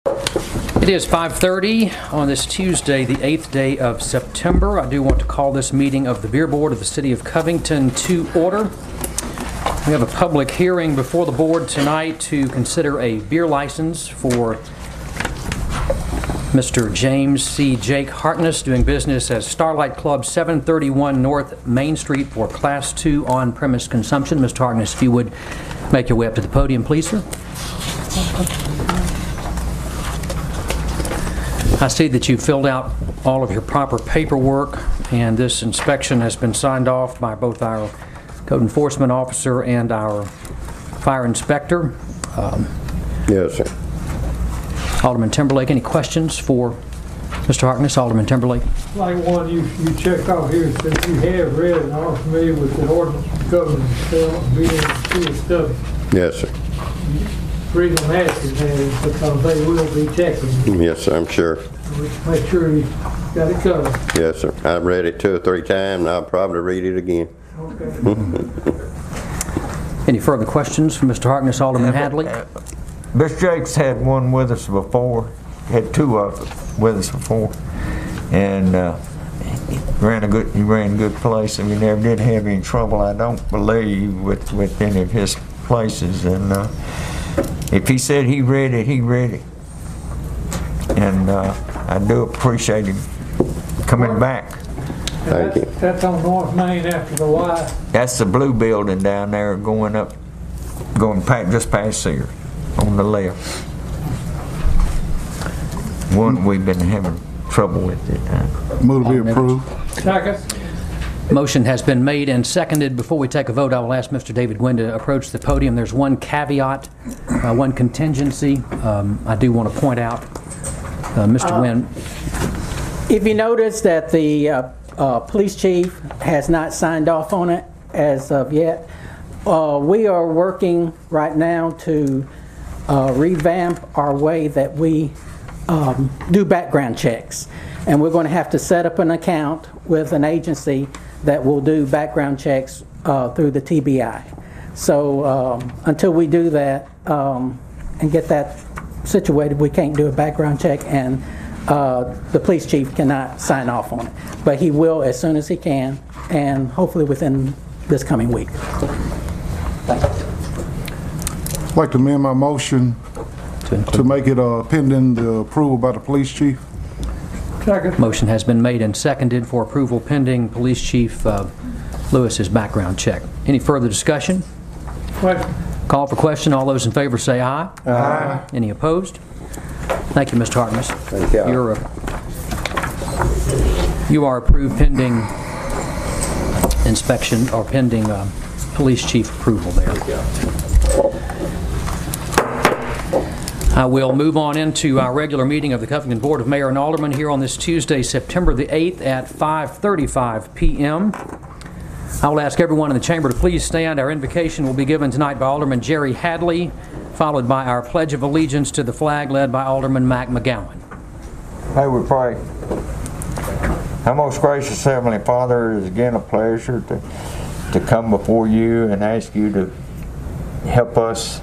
It is 5:30 on this Tuesday, the 8th day of September. I do want to call this meeting of the Beer Board of the City of Covington to order. We have a public hearing before the board tonight to consider a beer license for Mr. James C. Jake Hartness, doing business as Starlight Club, 731 North Main Street, for Class II on-premise consumption. Mr. Hartness, if you would make your way up to the podium, please, sir. I see that you filled out all of your proper paperwork, and this inspection has been signed off by both our code enforcement officer and our fire inspector. Yes, sir. Alderman Timberlake, any questions for Mr. Harkness? Alderman Timberlake. Like one you checked off here, since you have read and are familiar with the ordinance governing beer and sewer study. Yes, sir. The reason I'm asking that is because they will be checking. Yes, sir, I'm sure. Make sure you got it covered. Yes, sir. I've read it 2 or 3 times, and I'll probably read it again. Okay. Any further questions for Mr. Harkness? Alderman Hadley. Mr. Jakes had one with us before, had 2 of them with us before, and he ran a good place, and we never did have any trouble, I don't believe, with any of his places. And if he said he read it, he read it. And I do appreciate him coming back. Thank you. That's on North Main after the Y. That's the blue building down there going just past here on the left. One we've been having trouble with it. Move to be approved. Second. Motion has been made and seconded. Before we take a vote, I will ask Mr. David Gwynn to approach the podium. There's one caveat, one contingency. I do want to point out, Mr. Gwynn. If you notice that the police chief has not signed off on it as of yet, we are working right now to revamp our way that we do background checks. And we're going to have to set up an account with an agency that will do background checks through the TBI. So until we do that and get that situated, we can't do a background check, and the police chief cannot sign off on it. But he will as soon as he can, and hopefully within this coming week. Thank you. I'd like to amend my motion to make it pending the approval by the police chief. Second. Motion has been made and seconded for approval pending Police Chief Lewis's background check. Any further discussion? Question. Call for question. All those in favor say aye. Aye. Any opposed? Thank you, Mr. Harkness. Thank you. You are approved pending inspection, or pending police chief approval there. I will move on into our regular meeting of the Covington Board of Mayor and Aldermen here on this Tuesday, September the 8th at 5:35 p.m. I will ask everyone in the chamber to please stand. Our invocation will be given tonight by Alderman Jerry Hadley, followed by our Pledge of Allegiance to the flag led by Alderman Mac McGowan. Hey, we pray. Our most gracious Heavenly Father, it is again a pleasure to come before you and ask you to help us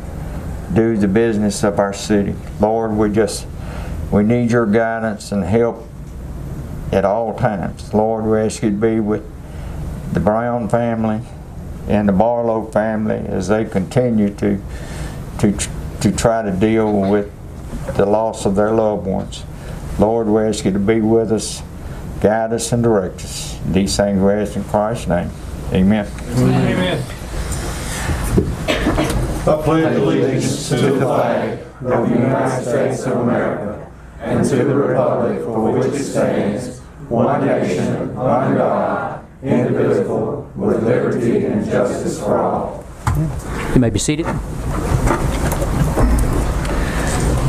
do the business of our city. Lord, we need your guidance and help at all times. Lord, we ask you to be with the Brown family and the Barlow family as they continue to try to deal with the loss of their loved ones. Lord, we ask you to be with us, guide us and direct us. These things we ask in Christ's name. Amen. Amen. I pledge allegiance to the flag of the United States of America and to the republic for which it stands, one nation, under God, indivisible, with liberty and justice for all. You may be seated.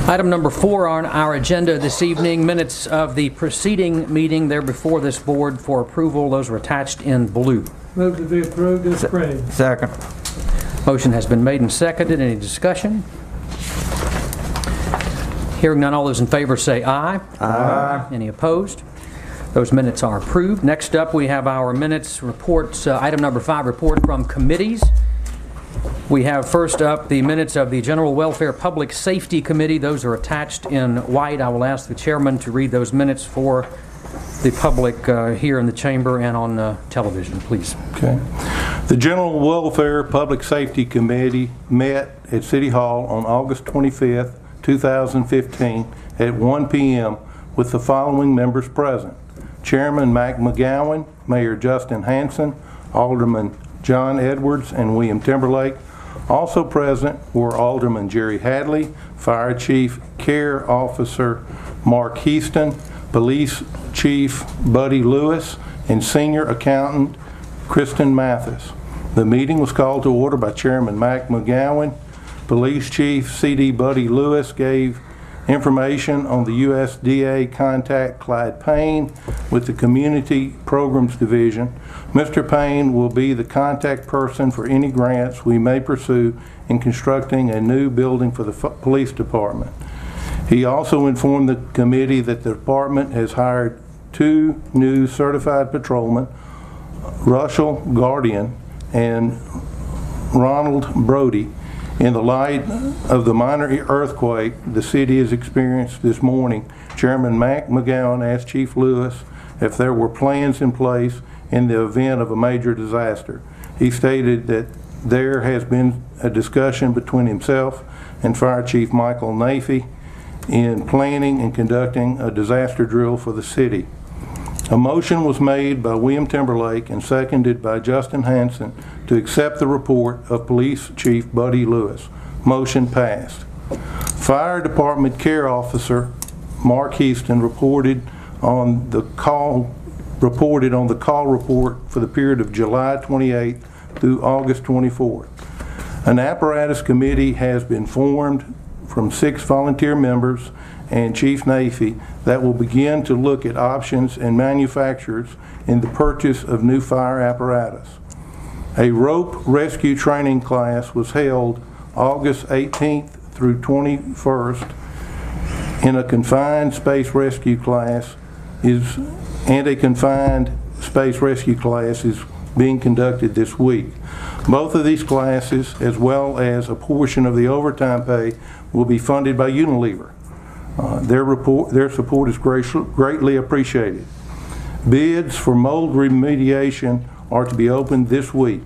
Item number 4 on our agenda this evening, minutes of the preceding meeting. They're before this board for approval. Those are attached in blue. Move to be approved as printed. Second. Motion has been made and seconded. Any discussion? Hearing none, all those in favor say aye. Aye. Any opposed? Those minutes are approved. Next up, we have our minutes reports. Item number 5, report from committees. We have first up the minutes of the General Welfare Public Safety Committee. Those are attached in white. I will ask the chairman to read those minutes for the public here in the chamber and on television, please. Okay. The General Welfare Public Safety Committee met at City Hall on August 25th, 2015 at 1 p.m. with the following members present: Chairman Mac McGowan, Mayor Justin Hanson, Alderman John Edwards, and William Timberlake. Also present were Alderman Jerry Hadley, Fire Chief Care Officer Mark Heaston, Police Chief Buddy Lewis, and Senior Accountant Kristen Mathis. The meeting was called to order by Chairman Mac McGowan. Police Chief C.D. Buddy Lewis gave information on the USDA contact Clyde Payne with the Community Programs Division. Mr. Payne will be the contact person for any grants we may pursue in constructing a new building for the police department. He also informed the committee that the department has hired 2 new certified patrolmen, Russell Guardian and Ronald Brody. In the light of the minor earthquake the city has experienced this morning, Chairman Mac McGowan asked Chief Lewis if there were plans in place in the event of a major disaster. He stated that there has been a discussion between himself and Fire Chief Michael Nafee in planning and conducting a disaster drill for the city. A motion was made by William Timberlake and seconded by Justin Hanson to accept the report of Police Chief Buddy Lewis. Motion passed. Fire Department Care Officer Mark Heaston reported on the call report for the period of July 28th through August 24th. An apparatus committee has been formed from 6 volunteer members and Chief Nafee that will begin to look at options and manufacturers in the purchase of new fire apparatus. A rope rescue training class was held August 18th through 21st in a confined space rescue class is being conducted this week. Both of these classes, as well as a portion of the overtime pay, will be funded by Unilever. Their support is greatly appreciated. Bids for mold remediation are to be opened this week.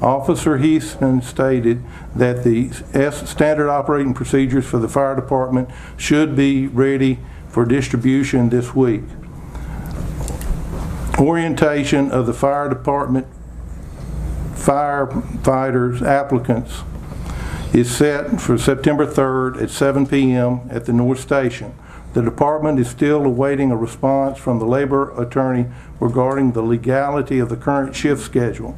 Officer Heaston stated that the standard operating procedures for the fire department should be ready for distribution this week. Orientation of the fire department firefighters applicants is set for September 3rd at 7 p.m. at the North Station. The department is still awaiting a response from the labor attorney regarding the legality of the current shift schedule.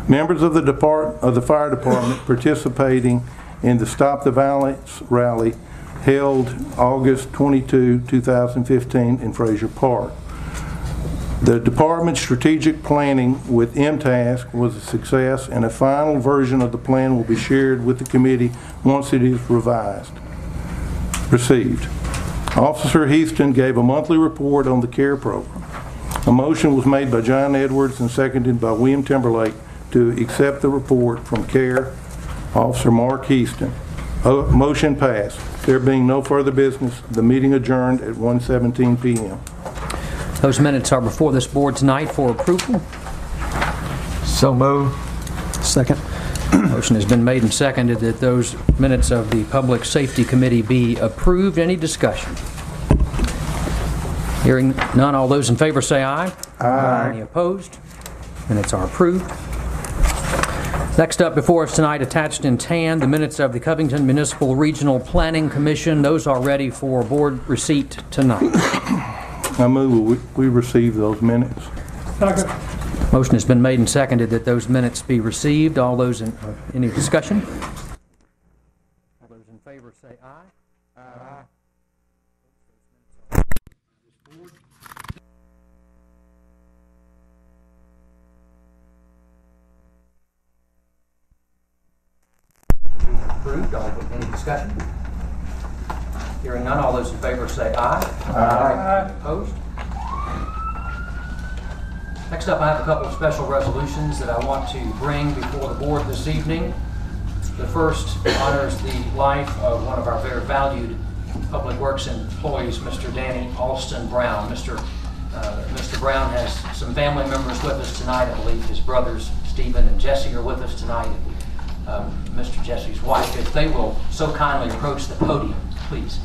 Members of the fire department participating in the Stop the Violence rally held August 22, 2015 in Frazier Park. The department's strategic planning with MTask was a success, and a final version of the plan will be shared with the committee once it is received. Officer Heaston gave a monthly report on the CARE program. A motion was made by John Edwards and seconded by William Timberlake to accept the report from CARE Officer Mark Heaston. Motion passed. There being no further business, the meeting adjourned at 1:17 p.m. Those minutes are before this board tonight for approval. So moved. Second. Motion has been made and seconded that those minutes of the Public Safety Committee be approved. Any discussion? Hearing none, all those in favor say aye. Aye. Any opposed? Minutes are approved. Next up before us tonight, attached in tan, the minutes of the Covington Municipal Regional Planning Commission. Those are ready for board receipt tonight. I move we receive those minutes. Second. Motion has been made and seconded that those minutes be received. All those in, any discussion? All those in favor say aye. Aye. Approved. Any discussion? Hearing none, all those in favor say aye. Aye. Opposed? Next up, I have a couple of special resolutions that I want to bring before the board this evening. The first honors the life of one of our very valued Public Works employees, Mr. Danny Alston Brown. Mr. Brown has some family members with us tonight. I believe his brothers, Stephen and Jesse, are with us tonight. Mr. Jesse's wife, if they will so kindly approach the podium, please.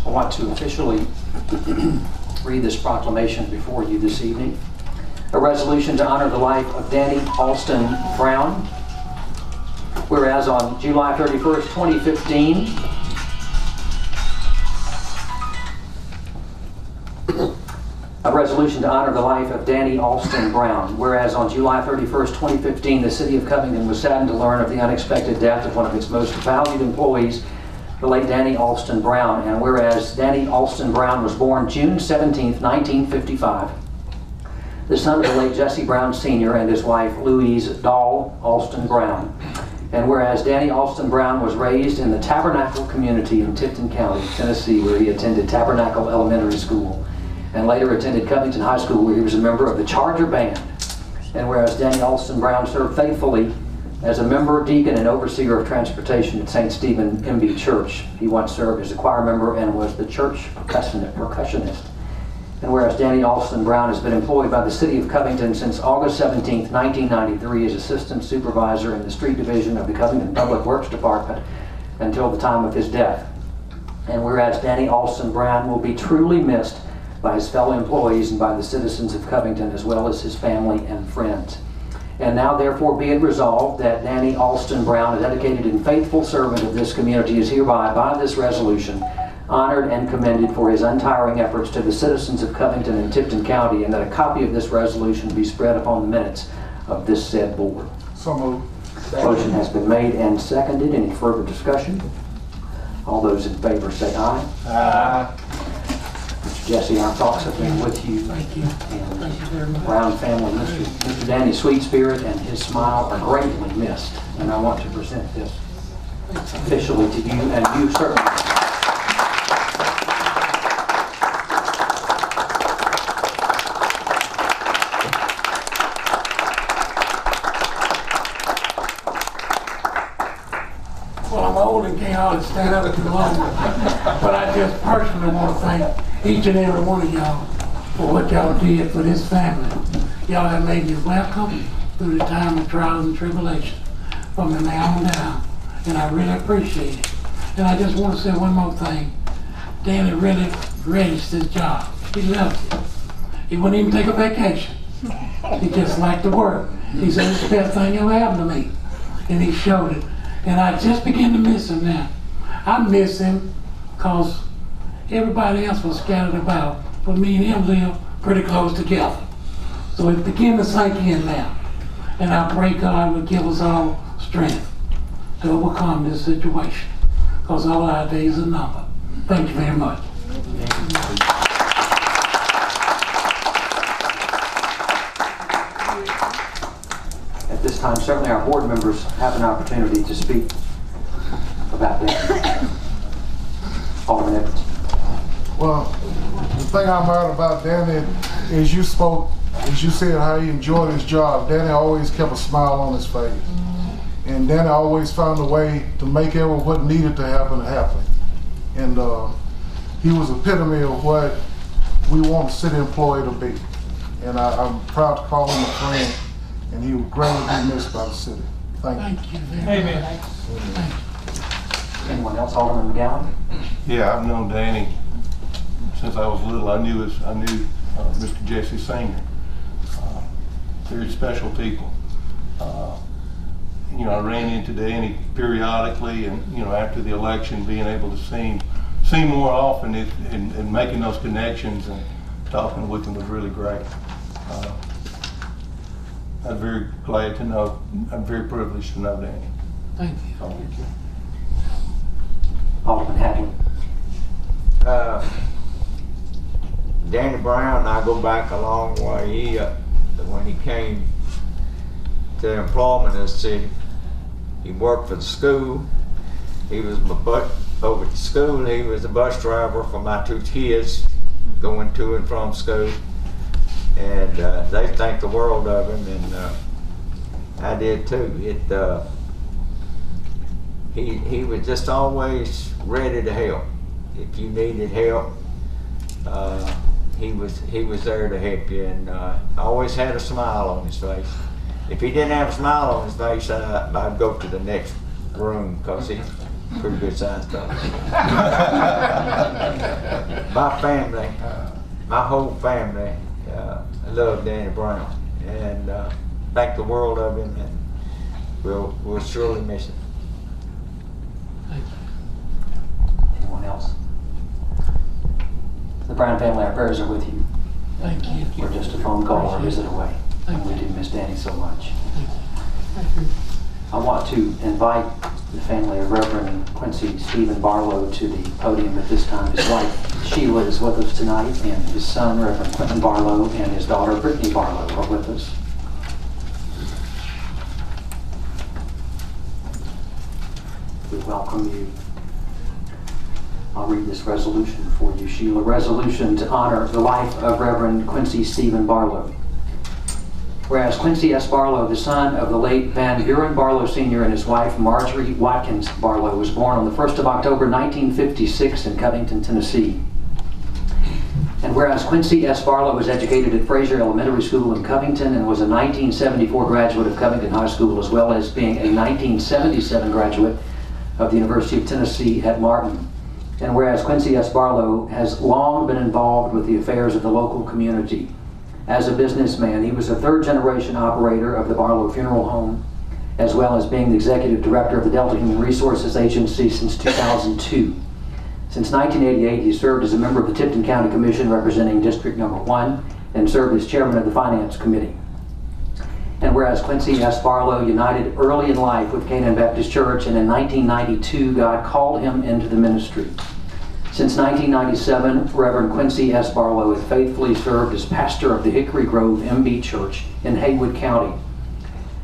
I want to officially read this proclamation before you this evening. A resolution to honor the life of Danny Alston Brown. Whereas on July 31st, 2015, a resolution to honor the life of Danny Alston Brown. Whereas on July 31st, 2015, the City of Covington was saddened to learn of the unexpected death of one of its most valued employees, the late Danny Alston Brown. And whereas Danny Alston Brown was born June 17th, 1955, the son of the late Jesse Brown Sr. and his wife Louise Dahl Alston Brown. And whereas Danny Alston Brown was raised in the Tabernacle community in Tipton County, Tennessee, where he attended Tabernacle Elementary School, and later attended Covington High School, where he was a member of the Charger Band. And whereas Danny Alston Brown served faithfully as a member, deacon, and overseer of transportation at St. Stephen MB Church. He once served as a choir member and was the church percussionist. And whereas Danny Alston Brown has been employed by the City of Covington since August 17, 1993 as Assistant Supervisor in the Street Division of the Covington Public Works Department until the time of his death. And whereas Danny Alston Brown will be truly missed by his fellow employees and by the citizens of Covington, as well as his family and friends. And now therefore be it resolved that Danny Alston Brown, a dedicated and faithful servant of this community, is hereby, by this resolution, honored and commended for his untiring efforts to the citizens of Covington and Tipton County, and that a copy of this resolution be spread upon the minutes of this said board. So moved. Motion has been made and seconded. Any further discussion? All those in favor say aye. Aye. Mr. Jesse, our thoughts have been with you. Thank you. And Thank you very much. Brown family, Mr. Danny's sweet spirit and his smile are greatly missed. And I want to present this officially to you, and you certainly. Well, I'm old and can't hardly stand up too long, but I just personally want to thank each and every one of y'all for what y'all did for this family. Y'all have made me welcome through the time of trials and tribulation from the now on down, and I really appreciate it. And I just want to say one more thing. Danny really relished his job. He loved it. He wouldn't even take a vacation. He just liked to work. He said, it's the best thing ever happened to me. And he showed it. And I just begin to miss him now. I miss him because everybody else was scattered about, but me and him live pretty close together. So it's beginning to sink in now. And I pray God will give us all strength to overcome this situation, because all our days are numbered. Thank you very much. At this time, certainly our board members have an opportunity to speak about that. Alderman Edwards. Well, the thing I heard about Danny is you said how he enjoyed his job. Danny always kept a smile on his face. And Danny always found a way to make what needed to happen. And he was the epitome of what we want a city employee to be. And I'm proud to call him a friend, and he will greatly be missed by the city. Thank you. Thank you very much. Anyone else? Alderman McGowan? Yeah, I've known Danny since I was little. I knew Mr. Jesse Sr. Very special people. You know, I ran into Danny periodically, and you know, after the election, being able to see him more often and making those connections and talking with him was really great. I'm very glad to know. I'm very privileged to know Danny. Thank you. Alderman Hadley. Danny Brown and I go back a long way. He, when he came to employment in the city, he worked for the school. He was over at school. He was the bus driver for my 2 kids going to and from school. And they think the world of him, and I did too. He was just always ready to help. If you needed help, he was there to help you, and always had a smile on his face. If he didn't have a smile on his face, I'd go to the next room, because he's a pretty good sized dog. My family, my whole family, love Danny Brown, and think the world of him, and we'll surely miss him. Anyone else? The Brown family, our prayers are with you. Thank you. We're just a phone call or a visit away. And we do miss Danny so much. I want to invite the family of Reverend Quincy Stephen Barlow to the podium at this time. His wife Sheila is with us tonight, and his son Reverend Quentin Barlow and his daughter Brittany Barlow are with us. We welcome you. I'll read this resolution for you, Sheila. Resolution to honor the life of Reverend Quincy Stephen Barlow. Whereas Quincy S. Barlow, the son of the late Van Buren Barlow Sr. and his wife Marjorie Watkins Barlow, was born on the 1st of October 1956 in Covington, Tennessee. And whereas Quincy S. Barlow was educated at Fraser Elementary School in Covington and was a 1974 graduate of Covington High School, as well as being a 1977 graduate of the University of Tennessee at Martin. And whereas Quincy S. Barlow has long been involved with the affairs of the local community. As a businessman, he was a third-generation operator of the Barlow Funeral Home, as well as being the executive director of the Delta Human Resources Agency since 2002. Since 1988, he served as a member of the Tipton County Commission representing District Number 1 and served as chairman of the Finance Committee. And whereas Quincy S. Barlow united early in life with Canaan Baptist Church, and in 1992, God called him into the ministry. Since 1997, Reverend Quincy S. Barlow has faithfully served as pastor of the Hickory Grove MB Church in Haywood County.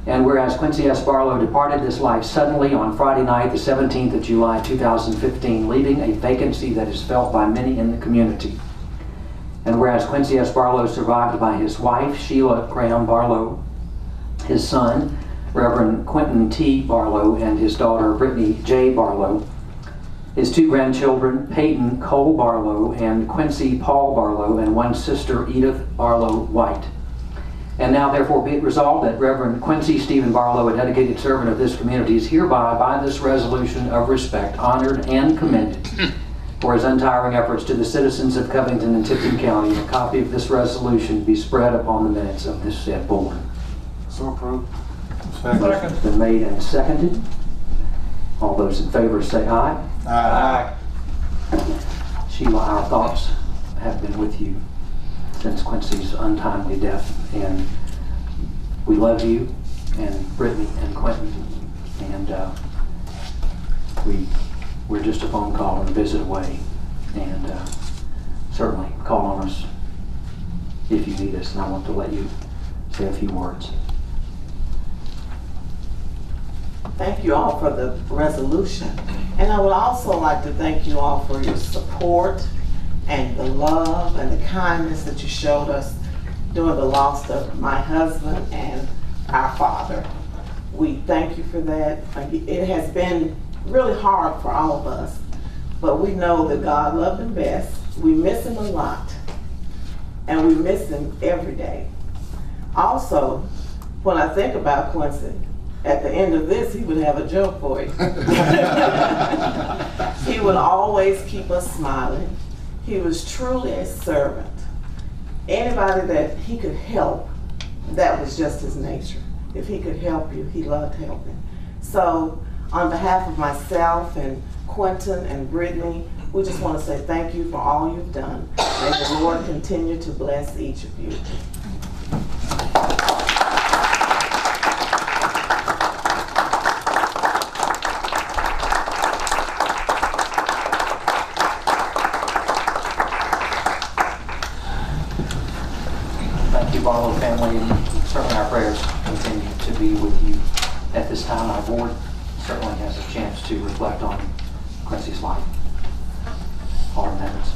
And whereas Quincy S. Barlow departed this life suddenly on Friday night, the 17th of July, 2015, leaving a vacancy that is felt by many in the community. And whereas Quincy S. Barlow is survived by his wife, Sheila Graham Barlow, his son, Reverend Quentin T. Barlow, and his daughter, Brittany J. Barlow, his 2 grandchildren, Peyton Cole Barlow and Quincy Paul Barlow, and 1 sister, Edith Barlow White. And now therefore be it resolved that Reverend Quincy Stephen Barlow, a dedicated servant of this community, is hereby, by this resolution of respect, honored and commended for his untiring efforts to the citizens of Covington and Tipton County. A copy of this resolution be spread upon the minutes of this said board. So approved. It's been made and seconded. All those in favor say aye. Aye. Sheila, our thoughts have been with you since Quincy's untimely death, and we love you and Brittany and Quentin, and we're just a phone call and a visit away, and certainly call on us if you need us, and I want to let you say a few words. Thank you all for the resolution. And I would also like to thank you all for your support and the love and the kindness that you showed us during the loss of my husband and our father. We thank you for that. It has been really hard for all of us, but we know that God loved him best. We miss him a lot, and we miss him every day. Also, when I think about Quincy, at the end of this, he would have a joke for you. He would always keep us smiling. He was truly a servant. Anybody that he could help, that was just his nature. If he could help you, he loved helping. So, on behalf of myself and Quentin and Brittany, we just want to say thank you for all you've done. May the Lord continue to bless each of you. has a chance to reflect on Quincy's life. Alderman Edmonds.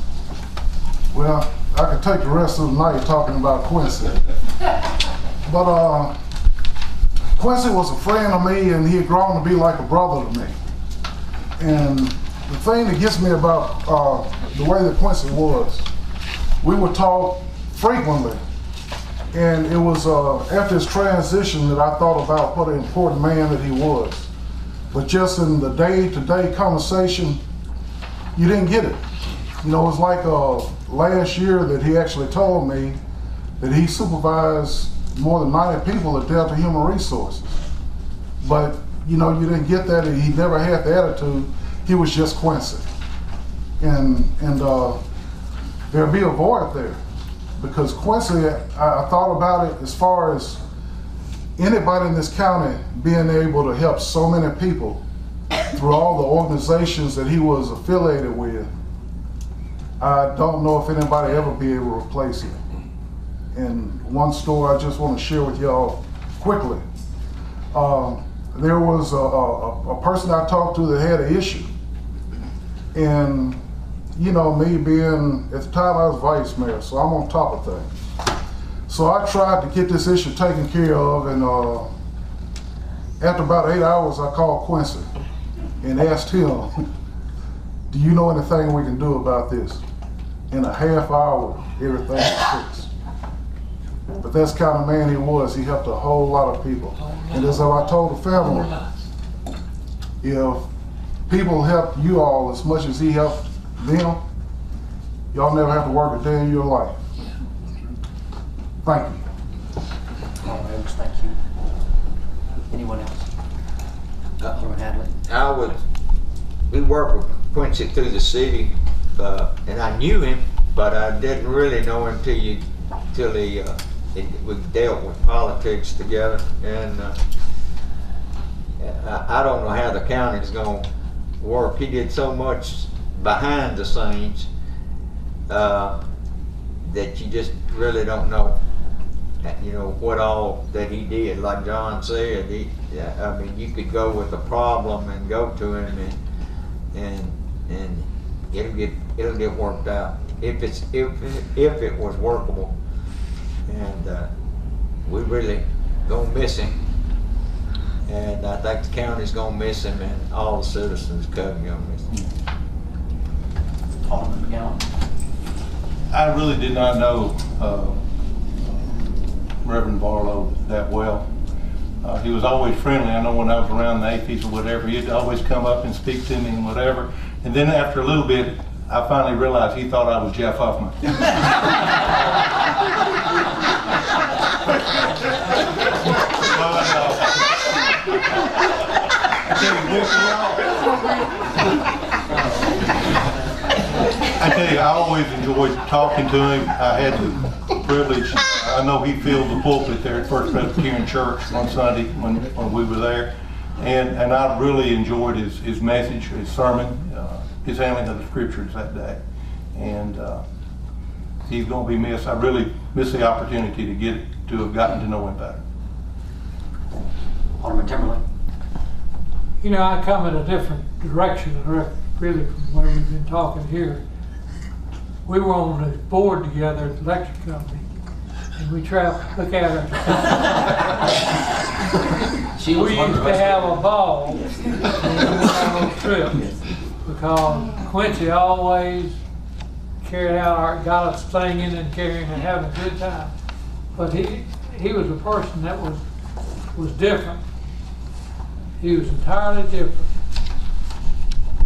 Well, I could take the rest of the night talking about Quincy. But Quincy was a friend of me, and he had grown to be like a brother to me. And the thing that gets me about the way that Quincy was, we would talk frequently. And it was after his transition that I thought about what an important man that he was. But just in the day-to-day conversation, you didn't get it. You know, it was like last year that he actually told me that he supervised more than 90 people at Delta Human Resources. But, you know, you didn't get that, and he never had the attitude. He was just Quincy. And there'll be a void there. Because Quincy, I thought about it as far as anybody in this county being able to help so many people through all the organizations that he was affiliated with. I don't know if anybody ever be able to replace him. And one story I just want to share with y'all quickly. There was a person I talked to that had an issue. And you know, me being, at the time I was vice mayor, so I'm on top of things. So I tried to get this issue taken care of, and after about 8 hours, I called Quincy and asked him, do you know anything we can do about this? In a half hour, everything was fixed. But that's the kind of man he was. He helped a whole lot of people. And as I told the family, if people helped you all as much as he helped them, y'all never have to work a day in your life. Thank you. Thank you. Anyone else? Alderman Hadley. We worked with Quincy through the city, and I knew him, but I didn't really know him till we dealt with politics together. And I don't know how the county's going to work. He did so much behind the scenes that you just really don't know, you know, what all that he did. Like John said, I mean, you could go with a problem and go to him, and it'll get worked out if it was workable. And we really gonna miss him, and I think the county's gonna miss him, and all the citizens of Covington gonna miss him. Alderman McGowan. I really did not know Reverend Barlow that well. He was always friendly. I know when I was around the APs or whatever, he'd always come up and speak to me and whatever. And then after a little bit, I finally realized he thought I was Jeff Huffman. I tell you, I always enjoyed talking to him. I had the privilege, I know he filled the pulpit there at First Presbyterian Church on Sunday when we were there. And I really enjoyed his message, his sermon, his handling of the scriptures that day. And he's going to be missed. I really miss the opportunity to have gotten to know him better. Alderman Timberlake. You know, I come in a different direction, really, from where we've been talking here. We were on the board together at the electric company, and we traveled, look at her. We used to have a ball when we went on those trips, because Quincy always carried out got us singing and carrying and having a good time. But he was a person that was different. He was entirely different.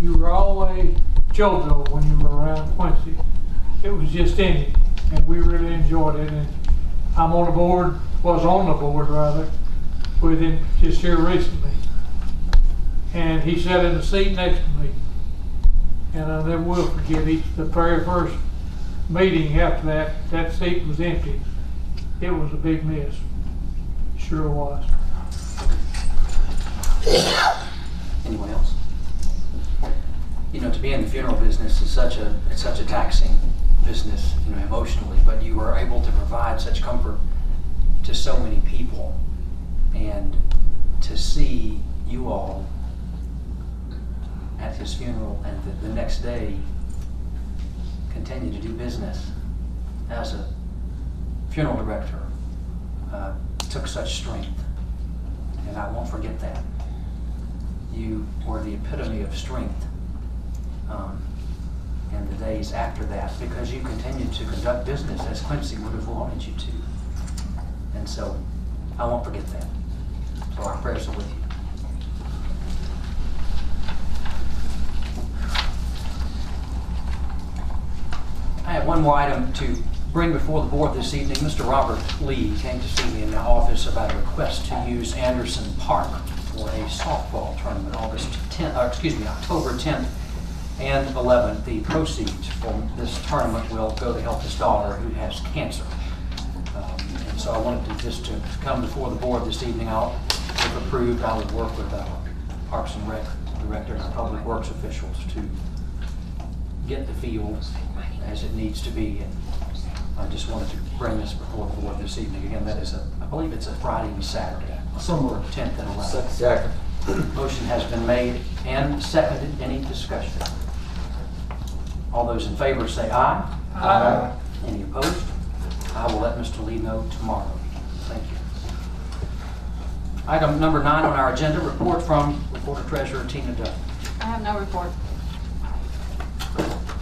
You were always JoJo when you were around Quincy. It was just in it, and we really enjoyed it. And I'm on the board, was on the board rather, with him just here recently. And he sat in the seat next to me. And I never will forget the very first meeting after that seat was empty. It was a big miss. Sure was. Anyone else? You know, to be in the funeral business is such a taxing business, you know, emotionally, but you were able to provide such comfort to so many people, and to see you all his funeral and the next day continue to do business as a funeral director took such strength. And I won't forget that. You were the epitome of strength in the days after that, because you continued to conduct business as Quincy would have wanted you to. And so I won't forget that. So our prayers are with you. I have one more item to bring before the board this evening. Mr. Robert Lee came to see me in the office about a request to use Anderson Park for a softball tournament October 10th and 11th. The proceeds from this tournament will go to help his daughter who has cancer. And so I wanted to come before the board this evening. If approved, I would work with our Parks and Rec director and our public works officials to get the field as it needs to be. And I just wanted to bring this before the board this evening. Again, that is I believe it's a Friday and Saturday, somewhere 10th and 11th. Second. Motion has been made and seconded. Any discussion? All those in favor say aye. Aye. Any opposed? I will let Mr. Lee know tomorrow. Thank you. Item number 9 on our agenda, report from Reporter Treasurer Tina Dunn. I have no report.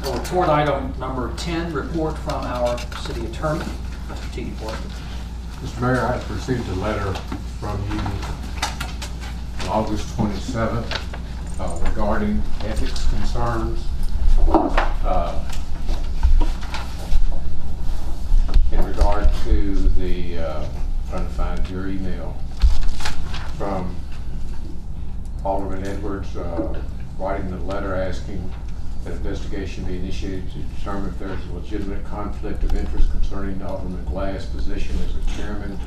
Report item number 10, report from our city attorney, Mr. T.D. Forster. Mr. Mayor, I have received a letter from you on August 27th regarding ethics concerns. In regard to the, trying to find your email, from Alderman Edwards writing the letter asking that investigation be initiated to determine if there is a legitimate conflict of interest concerning Alderman Glass' position as the chairman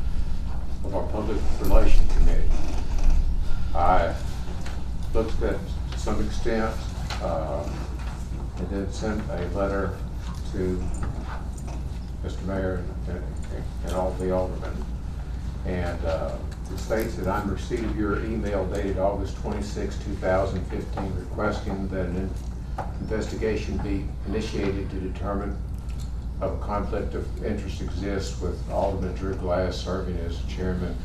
of our Public Relations Committee. I looked at that to some extent and then sent a letter to Mr. Mayor and all the aldermen. And it states that I'm receipt of your email dated August 26, 2015 requesting that an investigation be initiated to determine if a conflict of interest exists with Alderman Drew Glass serving as chairman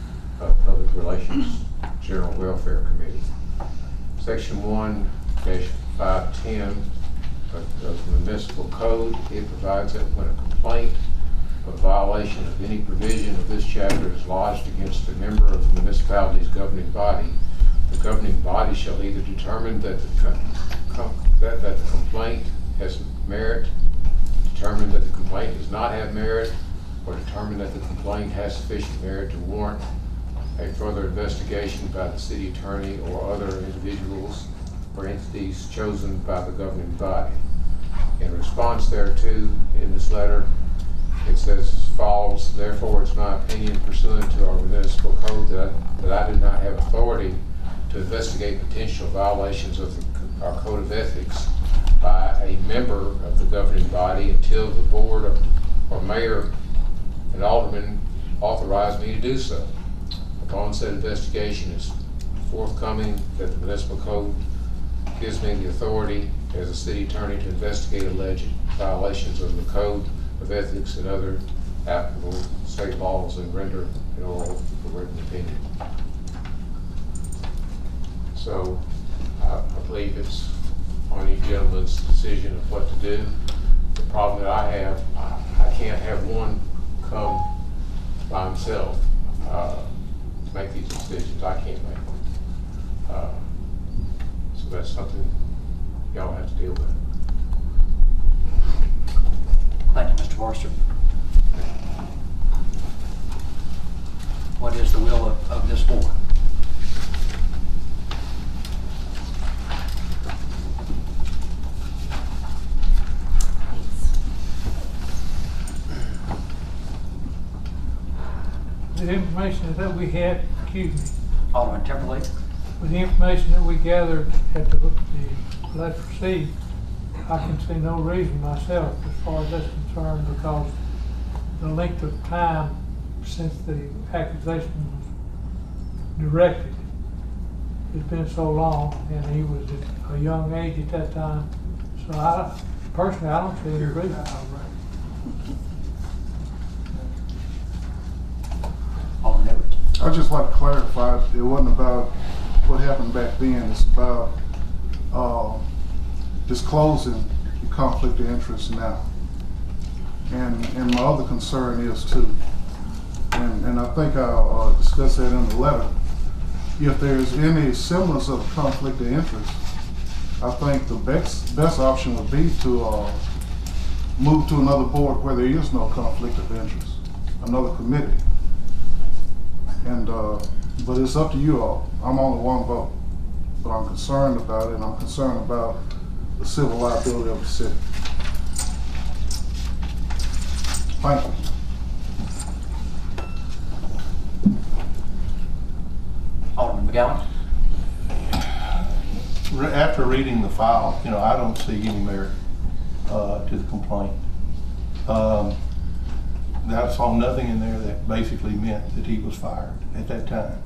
of Public Relations General Welfare Committee. Section 1-510 of the municipal code, it provides that when a complaint of violation of any provision of this chapter is lodged against a member of the municipality's governing body, the governing body shall either determine that the complaint has merit, determine that the complaint does not have merit, or determine that the complaint has sufficient merit to warrant a further investigation by the city attorney or other individuals or entities chosen by the governing body. In response thereto, in this letter, it says as follows: therefore, it's my opinion pursuant to our municipal code that I do not have authority to investigate potential violations of our code of ethics by a member of the governing body until the board or mayor and aldermen authorize me to do so. Upon said investigation is forthcoming, that the municipal code gives me the authority as a city attorney to investigate alleged violations of the code of ethics and other applicable state laws and render an oral or written opinion. So I believe it's on you gentlemen's decision of what to do. The problem that I have, I can't have one come by himself to make these decisions. I can't make them. So that's something y'all have to deal with. Thank you, Mr. Forster. What is the will of this board? The information that we had, excuse me, Alderman Timberlake. with the information that we gathered at the letter received, I can see no reason myself as far as that's concerned, because the length of time since the accusation was directed it's been so long, and he was at a young age at that time. So personally, I don't see any reason. Alderman Edwards. I'd just like to clarify, it wasn't about what happened back then, it's about disclosing the conflict of interest now. And my other concern is too, and I think I'll discuss that in the letter, if there's any semblance of a conflict of interest, I think the best option would be to move to another board where there is no conflict of interest, another committee. And but it's up to you all. I'm only one vote, but I'm concerned about it, and I'm concerned about the civil liability of the city. Thank you. Alderman McGowan. After reading the file, I don't see any merit to the complaint. I saw nothing in there that basically meant that he was fired at that time.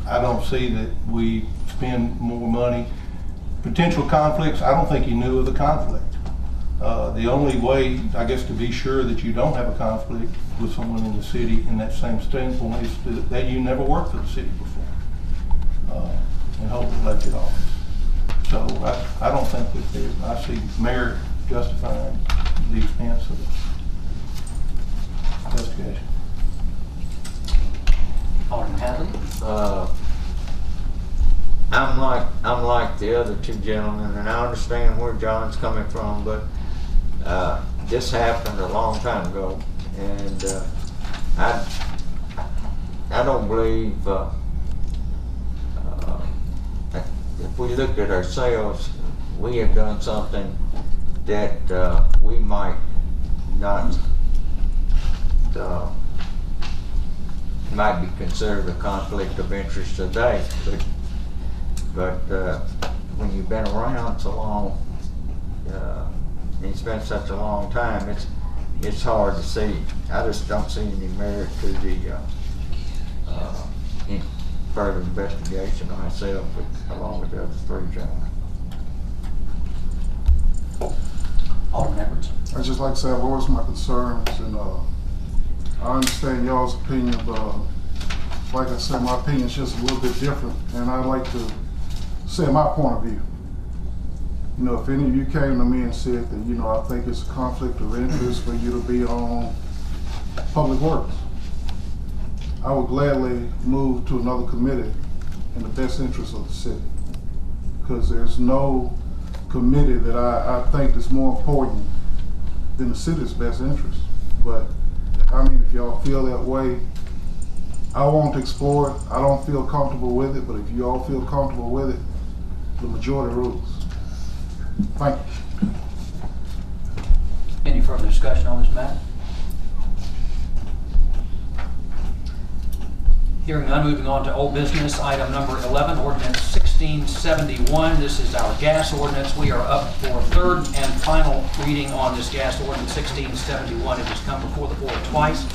I don't see that we spend more money. Potential conflicts, I don't think he knew of the conflict. The only way, I guess, to be sure that you don't have a conflict with someone in the city in that same standpoint is that you never worked for the city before and hold elected office. So I don't think that I see merit justifying the expense of the investigation. Alderman Hadley. I'm like the other two gentlemen, and I understand where John's coming from, but this happened a long time ago, and I don't believe if we look at ourselves, we have done something that we might not might be considered a conflict of interest today, but when you've been around so long, and it's been such a long time, it's hard to see. I just don't see any merit to the further investigation myself, along with the other three gentlemen. Alderman Edwards. I'd just like to say I've voiced my concerns, and I understand y'all's opinion, but like I said, my opinion is just a little bit different, and I'd like to say my point of view. If any of you came to me and said that, I think it's a conflict of interest for you to be on Public Works, I would gladly move to another committee in the best interest of the city, because there's no committee that I think is more important than the city's best interest. But I mean, if y'all feel that way, I won't explore it. I don't feel comfortable with it, but if you all feel comfortable with it, the majority rules. Thank you. Any further discussion on this matter? Hearing none, moving on to old business, item number 11, ordinance 1671. This is our gas ordinance. We are up for third and final reading on this gas ordinance 1671. It has come before the board twice.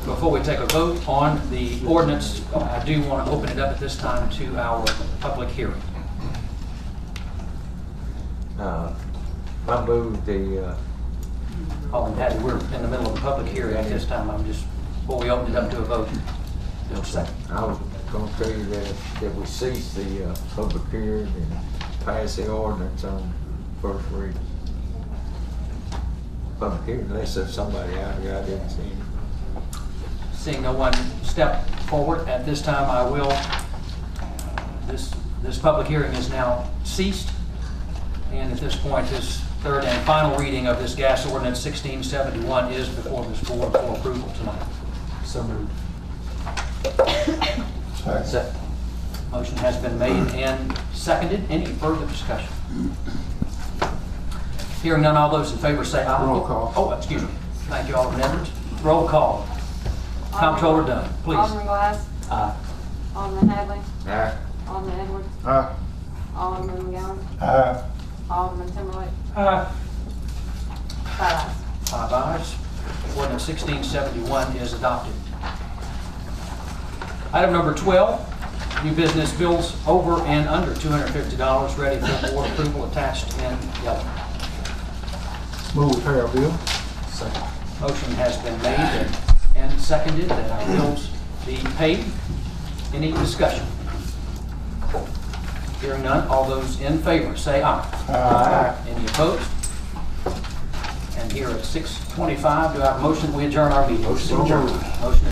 Before we take a vote on the ordinance, I do want to open it up at this time to our public hearing. I move the Alderman Hadley, we're in the middle of a public hearing at this time. Before we open it up to a vote. No second. I was going to tell you that we cease the public hearing and pass the ordinance on first reading. Public hearing, unless there's somebody out here I didn't see. Seeing no one step forward at this time, I will. This public hearing is now ceased, and at this point, this third and final reading of this gas ordinance 1671 is before this board for approval tonight. So moved. Second. Motion has been made and seconded. Any further discussion? Hearing none, all those in favor say aye. Roll call. Oh, excuse me. Thank you, Alderman Edwards. Roll call. Comptroller Dunn, please. Alderman Glass. Aye. Alderman Hadley. Aye. Alderman Edwards. Aye. Alderman McGowan. Aye. Alderman Timberlake. Aye. 5 ayes. 5 ayes. Ordinance 1671 is adopted. Item number 12, new business bills over and under $250 ready for board approval attached in yellow. Move we pay our bill. Motion has been made and seconded that our bills be paid. Any discussion? Hearing none, all those in favor say aye. Aye. Any opposed? And here at 6:25, do I have a motion we adjourn our meeting? Motion adjourned. Motion